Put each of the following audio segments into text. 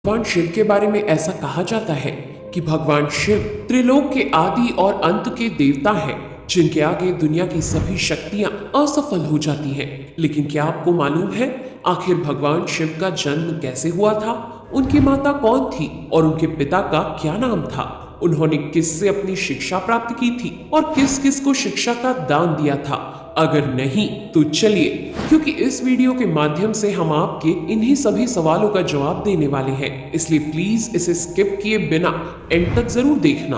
भगवान शिव के बारे में ऐसा कहा जाता है कि भगवान शिव त्रिलोक के आदि और अंत के देवता हैं, जिनके आगे दुनिया की सभी शक्तियां असफल हो जाती हैं। लेकिन क्या आपको मालूम है आखिर भगवान शिव का जन्म कैसे हुआ था? उनकी माता कौन थी और उनके पिता का क्या नाम था? उन्होंने किससे अपनी शिक्षा प्राप्त की थी और किस किस को शिक्षा का दान दिया था? अगर नहीं तो चलिए, क्योंकि इस वीडियो के माध्यम से हम आपके इन्हीं सभी सवालों का जवाब देने वाले हैं, इसलिए प्लीज इसे स्किप किए बिना एंड तक जरूर देखना।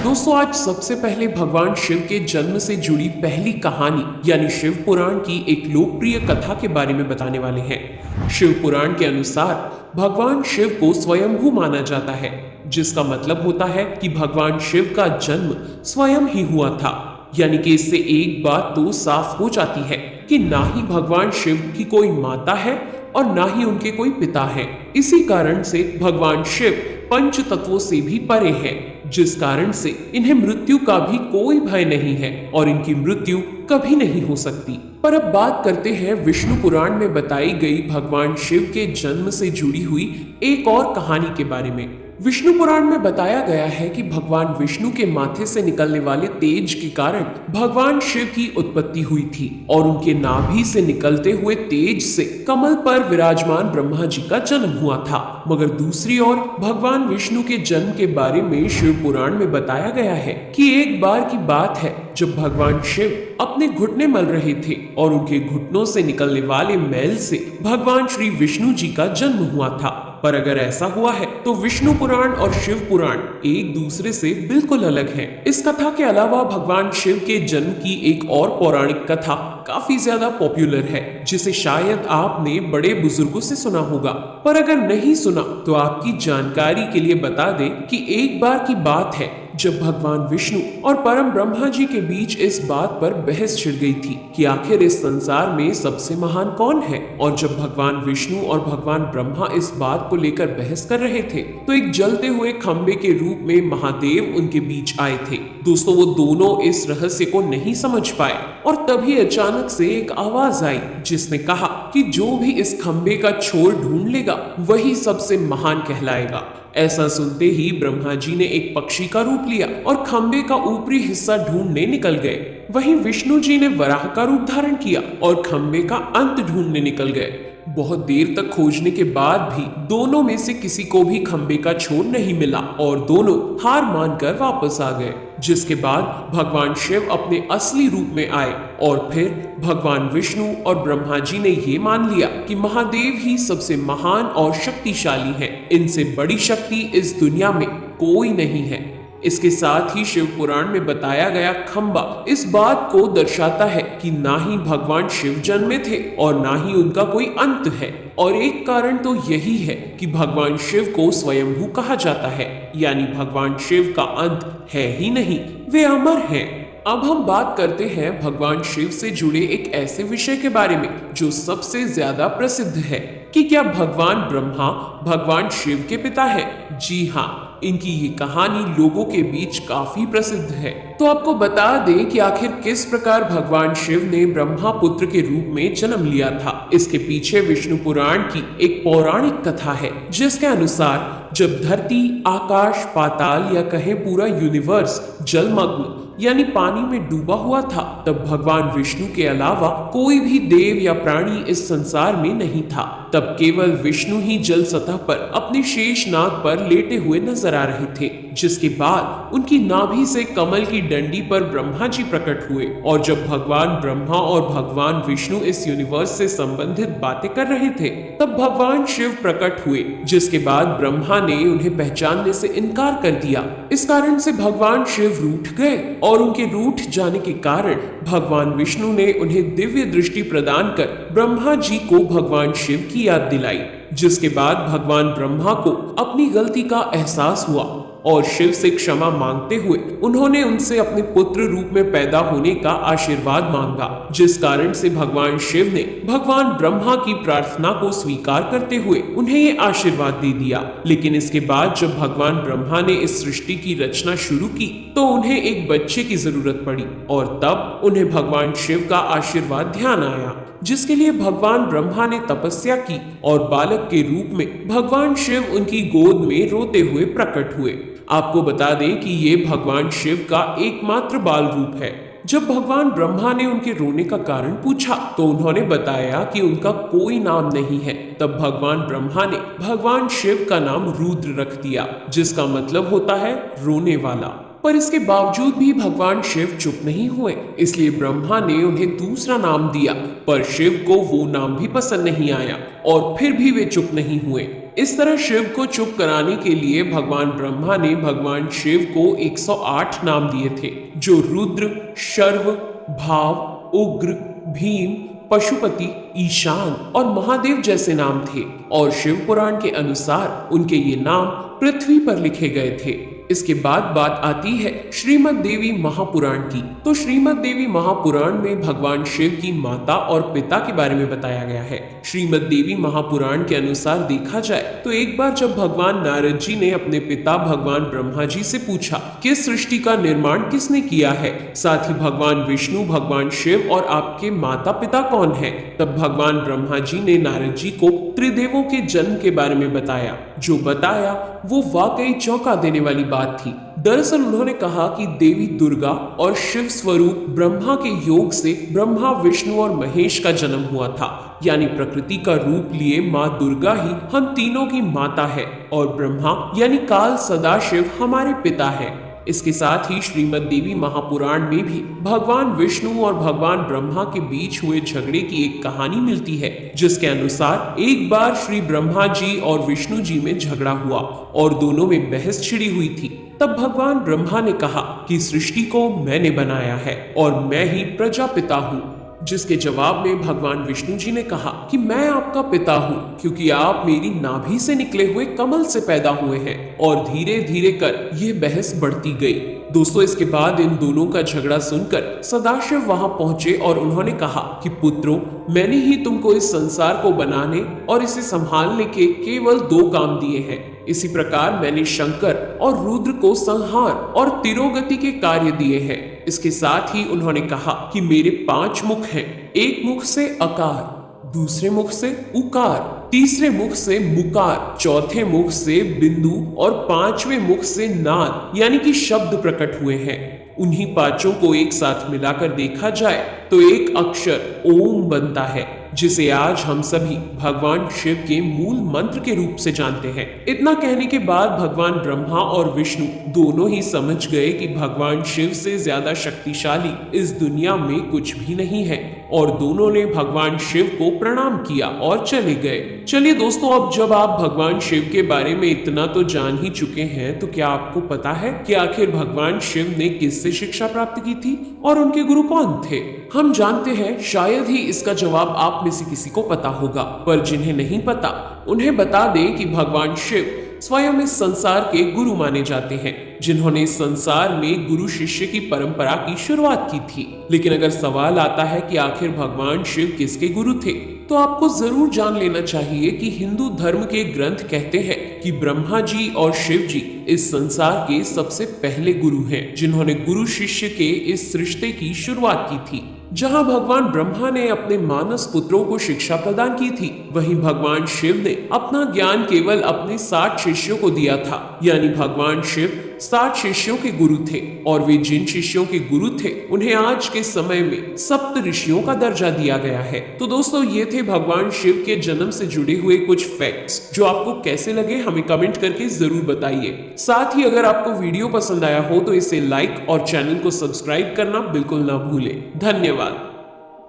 दोस्तों, आज सबसे पहले भगवान शिव के जन्म से जुड़ी पहली कहानी यानी शिव पुराण की एक लोकप्रिय कथा के बारे में बताने वाले हैं। शिव पुराण के अनुसार भगवान शिव को स्वयंभू माना जाता है, जिसका मतलब होता है कि भगवान शिव का जन्म स्वयं ही हुआ था। यानी कि इससे एक बात तो साफ हो जाती है कि ना ही भगवान शिव की कोई माता है और ना ही उनके कोई पिता है। इसी कारण से भगवान शिव पंच तत्वों से भी परे हैं, जिस कारण से इन्हें मृत्यु का भी कोई भय नहीं है और इनकी मृत्यु कभी नहीं हो सकती। पर अब बात करते हैं विष्णु पुराण में बताई गई भगवान शिव के जन्म से जुड़ी हुई एक और कहानी के बारे में। विष्णु पुराण में बताया गया है कि भगवान विष्णु के माथे से निकलने वाले तेज के कारण भगवान शिव की उत्पत्ति हुई थी और उनके नाभि से निकलते हुए तेज से कमल पर विराजमान ब्रह्मा जी का जन्म हुआ था। मगर दूसरी ओर भगवान विष्णु के जन्म के बारे में शिव पुराण में बताया गया है कि एक बार की बात है जब भगवान शिव अपने घुटने मल रहे थे और उनके घुटनों से निकलने वाले मैल से भगवान श्री विष्णु जी का जन्म हुआ था। पर अगर ऐसा हुआ है तो विष्णु पुराण और शिव पुराण एक दूसरे से बिल्कुल अलग हैं। इस कथा के अलावा भगवान शिव के जन्म की एक और पौराणिक कथा काफी ज्यादा पॉपुलर है, जिसे शायद आपने बड़े बुजुर्गों से सुना होगा। पर अगर नहीं सुना तो आपकी जानकारी के लिए बता दें कि एक बार की बात है जब भगवान विष्णु और परम ब्रह्मा जी के बीच इस बात पर बहस छिड़ गई थी कि आखिर इस संसार में सबसे महान कौन है। और जब भगवान विष्णु और भगवान ब्रह्मा इस बात को लेकर बहस कर रहे थे तो एक जलते हुए खंबे के रूप में महादेव उनके बीच आए थे। दोस्तों, वो दोनों इस रहस्य को नहीं समझ पाए और तभी अचानक से एक आवाज आई जिसने कहा कि जो भी इस खंबे का छोर ढूंढ लेगा वही सबसे महान कहलाएगा। ऐसा सुनते ही ब्रह्मा जी ने एक पक्षी का रूप लिया और खंबे का ऊपरी हिस्सा ढूंढने निकल गए। वहीं विष्णु जी ने वराह का रूप धारण किया और खंबे का अंत ढूंढने निकल गए। बहुत देर तक खोजने के बाद भी दोनों में से किसी को भी खंबे का छोर नहीं मिला और दोनों हार मानकर वापस आ गए। जिसके बाद भगवान शिव अपने असली रूप में आए और फिर भगवान विष्णु और ब्रह्मा जी ने ये मान लिया कि महादेव ही सबसे महान और शक्तिशाली हैं। इनसे बड़ी शक्ति इस दुनिया में कोई नहीं है। इसके साथ ही शिव पुराण में बताया गया खंबा इस बात को दर्शाता है कि ना ही भगवान शिव जन्मे थे और ना ही उनका कोई अंत है। और एक कारण तो यही है कि भगवान शिव को स्वयंभू कहा जाता है, यानी भगवान शिव का अंत है ही नहीं, वे अमर हैं। अब हम बात करते हैं भगवान शिव से जुड़े एक ऐसे विषय के बारे में जो सबसे ज्यादा प्रसिद्ध है कि क्या भगवान ब्रह्मा भगवान शिव के पिता है? जी हाँ, इनकी ये कहानी लोगों के बीच काफी प्रसिद्ध है। तो आपको बता दें कि आखिर किस प्रकार भगवान शिव ने ब्रह्मा पुत्र के रूप में जन्म लिया था। इसके पीछे विष्णु पुराण की एक पौराणिक कथा है, जिसके अनुसार जब धरती, आकाश, पाताल या कहें पूरा यूनिवर्स जलमग्न यानी पानी में डूबा हुआ था, तब भगवान विष्णु के अलावा कोई भी देव या प्राणी इस संसार में नहीं था। तब केवल विष्णु ही जल सतह पर अपने शेष नाग पर लेटे हुए नजर आ रहे थे। जिसके बाद उनकी नाभि से कमल की डंडी पर ब्रह्मा जी प्रकट हुए और जब भगवान ब्रह्मा और भगवान विष्णु इस यूनिवर्स से संबंधित बातें कर रहे थे तब भगवान शिव प्रकट हुए, जिसके बाद ब्रह्मा ने उन्हें पहचानने से इनकार कर दिया। इस कारण से भगवान शिव रूठ गए और उनके रूठ जाने के कारण भगवान विष्णु ने उन्हें दिव्य दृष्टि प्रदान कर ब्रह्मा जी को भगवान शिव की याद दिलाई। जिसके बाद भगवान ब्रह्मा को अपनी गलती का एहसास हुआ और शिव से क्षमा मांगते हुए उन्होंने उनसे अपने पुत्र रूप में पैदा होने का आशीर्वाद मांगा, जिस कारण से भगवान शिव ने भगवान ब्रह्मा की प्रार्थना को स्वीकार करते हुए उन्हें ये आशीर्वाद दे दिया। लेकिन इसके बाद जब भगवान ब्रह्मा ने इस सृष्टि की रचना शुरू की तो उन्हें एक बच्चे की जरूरत पड़ी और तब उन्हें भगवान शिव का आशीर्वाद ध्यान आया, जिसके लिए भगवान ब्रह्मा ने तपस्या की और बालक के रूप में भगवान शिव उनकी गोद में रोते हुए प्रकट हुए। आपको बता दें कि ये भगवान शिव का एकमात्र बाल रूप है। जब भगवान ब्रह्मा ने उनके रोने का कारण पूछा तो उन्होंने बताया कि उनका कोई नाम नहीं है। तब भगवान ब्रह्मा ने भगवान शिव का नाम रुद्र रख दिया, जिसका मतलब होता है रोने वाला। पर इसके बावजूद भी भगवान शिव चुप नहीं हुए, इसलिए ब्रह्मा ने उन्हें दूसरा नाम दिया, पर शिव को वो नाम भी पसंद नहीं आया और फिर भी वे चुप नहीं हुए। इस तरह शिव को चुप कराने के लिए भगवान ब्रह्मा ने भगवान शिव को 108 नाम दिए थे, जो रुद्र, शर्व, भाव, उग्र, भीम, पशुपति, ईशान और महादेव जैसे नाम थे। और शिव पुराण के अनुसार उनके ये नाम पृथ्वी पर लिखे गए थे। इसके बाद बात आती है श्रीमद् देवी महापुराण की। तो श्रीमद् देवी महापुराण में भगवान शिव की माता और पिता के बारे में बताया गया है। श्रीमद् देवी महापुराण के अनुसार देखा जाए तो एक बार जब भगवान नारद जी ने अपने पिता भगवान ब्रह्मा जी से पूछा कि सृष्टि का निर्माण किसने किया है, साथ ही भगवान विष्णु, भगवान शिव और आपके माता पिता कौन है, तब भगवान ब्रह्मा जी ने नारद जी को त्रिदेवों के जन्म के बारे में बताया। जो बताया वो वाकई चौंका देने वाली बात थी। दरअसल उन्होंने कहा कि देवी दुर्गा और शिव स्वरूप ब्रह्मा के योग से ब्रह्मा, विष्णु और महेश का जन्म हुआ था। यानी प्रकृति का रूप लिए माँ दुर्गा ही हम तीनों की माता है और ब्रह्मा यानी काल सदाशिव हमारे पिता है। इसके साथ ही श्रीमद् देवी महापुराण में भी भगवान विष्णु और भगवान ब्रह्मा के बीच हुए झगड़े की एक कहानी मिलती है, जिसके अनुसार एक बार श्री ब्रह्मा जी और विष्णु जी में झगड़ा हुआ और दोनों में बहस छिड़ी हुई थी। तब भगवान ब्रह्मा ने कहा कि सृष्टि को मैंने बनाया है और मैं ही प्रजापिता हूँ, जिसके जवाब में भगवान विष्णु जी ने कहा कि मैं आपका पिता हूँ क्योंकि आप मेरी नाभि से निकले हुए कमल से पैदा हुए हैं। और धीरे धीरे कर ये बहस बढ़ती गई। दोस्तों, इसके बाद इन दोनों का झगड़ा सुनकर सदाशिव वहां पहुंचे और उन्होंने कहा कि पुत्रों, मैंने ही तुमको इस संसार को बनाने और इसे संभालने के केवल 2 काम दिए हैं। इसी प्रकार मैंने शंकर और रुद्र को संहार और तिरोगति के कार्य दिए हैं। इसके साथ ही उन्होंने कहा कि मेरे 5 मुख हैं। एक मुख से अकार, दूसरे मुख से उकार, तीसरे मुख से मुकार, चौथे मुख से बिंदु और 5वें मुख से नाद यानी कि शब्द प्रकट हुए हैं। उन्हीं 5 को एक साथ मिलाकर देखा जाए तो एक अक्षर ओम बनता है, जिसे आज हम सभी भगवान शिव के मूल मंत्र के रूप से जानते हैं। इतना कहने के बाद भगवान ब्रह्मा और विष्णु दोनों ही समझ गए कि भगवान शिव से ज्यादा शक्तिशाली इस दुनिया में कुछ भी नहीं है और दोनों ने भगवान शिव को प्रणाम किया और चले गए। चलिए दोस्तों, अब जब आप भगवान शिव के बारे में इतना तो जान ही चुके हैं, तो क्या आपको पता है कि आखिर भगवान शिव ने किससे शिक्षा प्राप्त की थी और उनके गुरु कौन थे? हम जानते हैं शायद ही इसका जवाब आप में से किसी को पता होगा, पर जिन्हें नहीं पता उन्हें बता दें कि भगवान शिव स्वयं इस संसार के गुरु माने जाते हैं, जिन्होंने इस संसार में गुरु शिष्य की परंपरा की शुरुआत की थी। लेकिन अगर सवाल आता है कि आखिर भगवान शिव किसके गुरु थे, तो आपको जरूर जान लेना चाहिए कि हिंदू धर्म के ग्रंथ कहते हैं कि ब्रह्मा जी और शिव जी इस संसार के सबसे पहले गुरु हैं, जिन्होंने गुरु शिष्य के इस रिश्ते की शुरुआत की थी। जहां भगवान ब्रह्मा ने अपने मानस पुत्रों को शिक्षा प्रदान की थी, वहीं भगवान शिव ने अपना ज्ञान केवल अपने 60 शिष्यों को दिया था। यानी भगवान शिव 60 शिष्यों के गुरु थे और वे जिन शिष्यों के गुरु थे उन्हें आज के समय में सप्त ऋषियों का दर्जा दिया गया है। तो दोस्तों, ये थे भगवान शिव के जन्म से जुड़े हुए कुछ फैक्ट्स, जो आपको कैसे लगे हमें कमेंट करके जरूर बताइए। साथ ही अगर आपको वीडियो पसंद आया हो तो इसे लाइक और चैनल को सब्सक्राइब करना बिल्कुल ना भूलें। धन्यवाद।